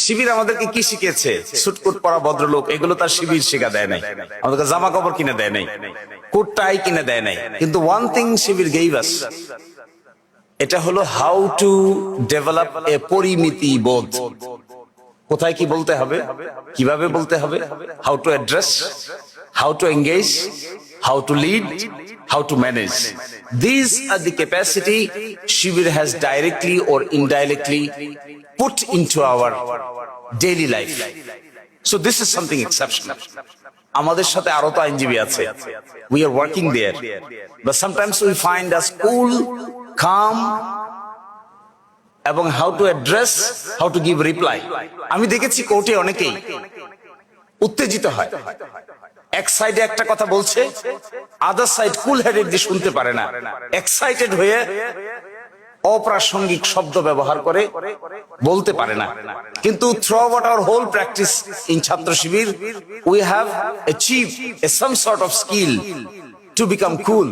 শিবির আমাদেরকে কি শিখেছে? সুটকুট পরা ভদ্রলোক, এগুলো তার শিবির শিখা দেয় নাই। আমাদেরকে জামা কাপড় কিনে দেয় নাই, কোট টাই কিনে দেয় নাই। কিন্তু ওয়ান থিং শিবির গেভ আস, এটা হলো হাউ টু ডেভেলপ এ পরিমিতি বোধ। কোথায় কি বলতে হবে, কিভাবে বলতে হবে, how to address, how to engage, how to lead, how to manage. These are the capacity Shibir has directly or indirectly put into our daily life. So this is something exceptional. আমাদের সাথে আরো তো আইনজীবী আছে, we are working there, but sometimes we find us cool, calm, এবং how to address, how to give reply. আমি দেখেছি কোর্টে অনেকেই উত্তেজিত হয়, এক সাইডে একটা কথা বলছে, আদার সাইড কুল হেডেড দিয়ে শুনতে পারে না, এক্সাইটেড হয়ে অপ্রাসঙ্গিক শব্দ ব্যবহার করে বলতে পারে না। কিন্তু throughout our whole practice in Chhatra Shibir we have achieved some sort of skill to become cool,